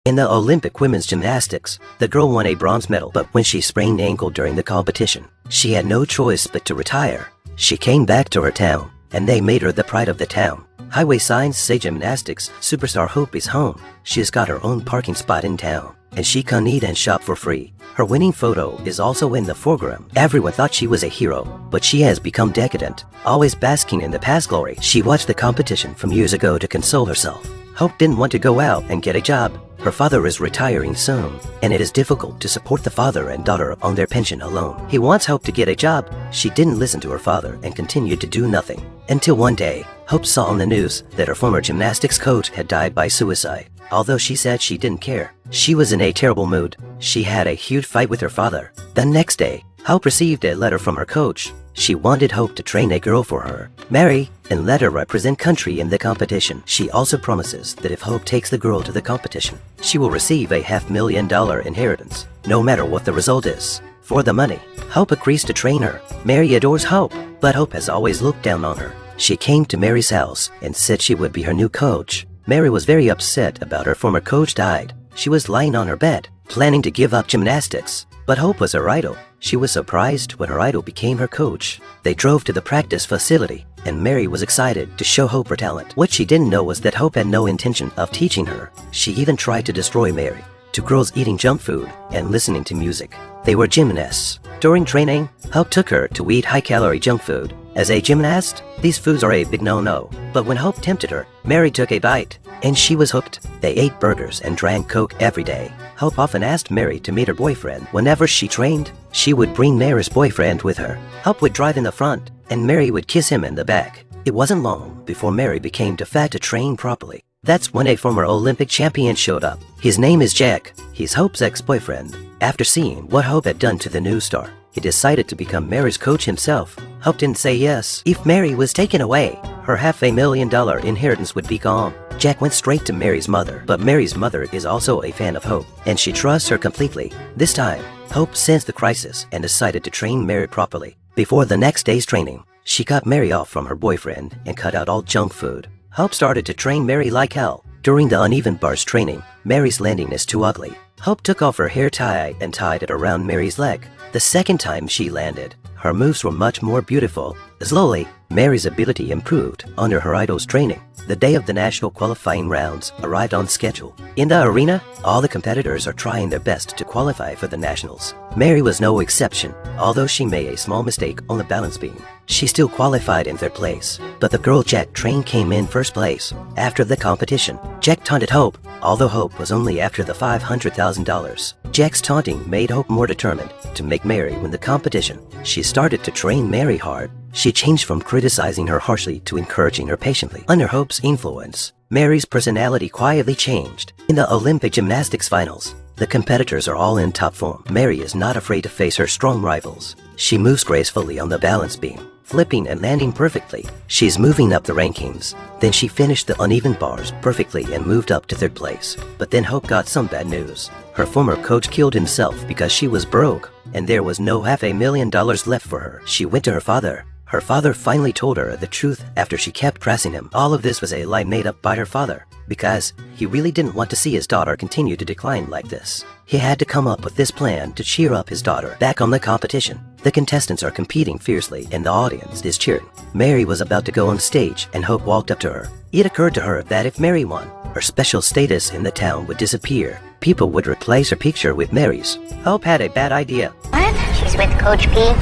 In the Olympic women's gymnastics, the girl won a bronze medal, but when she sprained ankle during the competition, she had no choice but to retire. She came back to her town, and they made her the pride of the town. Highway signs say gymnastics superstar Hope is home. She's got her own parking spot in town, and she can eat and shop for free. Her winning photo is also in the foreground. Everyone thought she was a hero, but she has become decadent, always basking in the past glory. She watched the competition from years ago to console herself. Hope didn't want to go out and get a job. Her father is retiring soon, and it is difficult to support the father and daughter on their pension alone. He wants Hope to get a job. She didn't listen to her father and continued to do nothing. Until one day, Hope saw on the news that her former gymnastics coach had died by suicide. Although she said she didn't care, she was in a terrible mood. She had a huge fight with her father. The next day, Hope received a letter from her coach. She wanted Hope to train a girl for her, marry, and let her represent country in the competition. She also promises that if Hope takes the girl to the competition, she will receive a $500,000 inheritance, no matter what the result is. For the money, Hope agrees to train her. Mary adores Hope, but Hope has always looked down on her. She came to Mary's house and said she would be her new coach. Mary was very upset about her former coach died. She was lying on her bed, planning to give up gymnastics. But Hope was her idol. She was surprised when her idol became her coach. They drove to the practice facility, and Mary was excited to show Hope her talent. What she didn't know was that Hope had no intention of teaching her. She even tried to destroy Mary. Two girls eating junk food and listening to music. They were gymnasts. During training, Hope took her to eat high-calorie junk food. As a gymnast, these foods are a big no-no. But when Hope tempted her, Mary took a bite, and she was hooked. They ate burgers and drank Coke every day. Hope often asked Mary to meet her boyfriend. Whenever she trained, she would bring Mary's boyfriend with her. Hope would drive in the front, and Mary would kiss him in the back. It wasn't long before Mary became too fat to train properly. That's when a former Olympic champion showed up. His name is Jack. He's Hope's ex-boyfriend. After seeing what Hope had done to the new star, he decided to become Mary's coach himself. Hope didn't say yes. If Mary was taken away, her $500,000 inheritance would be gone. Jack went straight to Mary's mother, but Mary's mother is also a fan of Hope, and she trusts her completely. This time, Hope sensed the crisis and decided to train Mary properly. Before the next day's training, she cut Mary off from her boyfriend and cut out all junk food. Hope started to train Mary like hell. During the uneven bars training, Mary's landing is too ugly. Hope took off her hair tie and tied it around Mary's leg. The second time she landed, her moves were much more beautiful. Slowly, Mary's ability improved under her idol's training. The day of the national qualifying rounds arrived on schedule. In the arena, all the competitors are trying their best to qualify for the nationals. Mary was no exception. Although she made a small mistake on the balance beam, she still qualified in third place. But the girl Jack trained came in first place. After the competition, Jack taunted Hope, although Hope was only after the $500,000. Jack's taunting made Hope more determined to make Mary win the competition. She started to train Mary hard. She changed from criticizing her harshly to encouraging her patiently. Under Hope's influence, Mary's personality quietly changed. In the Olympic gymnastics finals, the competitors are all in top form. Mary is not afraid to face her strong rivals. She moves gracefully on the balance beam, flipping and landing perfectly. She's moving up the rankings. Then she finished the uneven bars perfectly and moved up to third place. But then Hope got some bad news. Her former coach killed himself because she was broke, and there was no $500,000 left for her. She went to her father. Her father finally told her the truth after she kept pressing him. All of this was a lie made up by her father, because he really didn't want to see his daughter continue to decline like this. He had to come up with this plan to cheer up his daughter. Back on the competition, the contestants are competing fiercely and the audience is cheering. Mary was about to go on stage and Hope walked up to her. It occurred to her that if Mary won, her special status in the town would disappear. People would replace her picture with Mary's. Hope had a bad idea. What? She's with Coach P?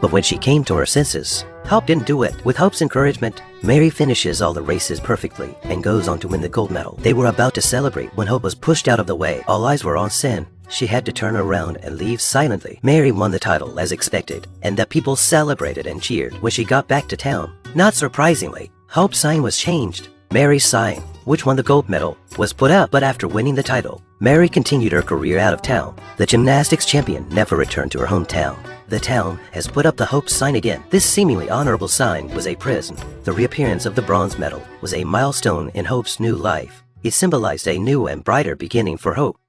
But when she came to her senses, Hope didn't do it. With Hope's encouragement, Mary finishes all the races perfectly and goes on to win the gold medal. They were about to celebrate when Hope was pushed out of the way. All eyes were on Sin. She had to turn around and leave silently. Mary won the title as expected, and the people celebrated and cheered when she got back to town. Not surprisingly, Hope's sign was changed. Mary's sign, which won the gold medal, was put up, but after winning the title, Mary continued her career out of town. The gymnastics champion never returned to her hometown. The town has put up the Hope sign again. This seemingly honorable sign was a prison. The reappearance of the bronze medal was a milestone in Hope's new life. It symbolized a new and brighter beginning for Hope.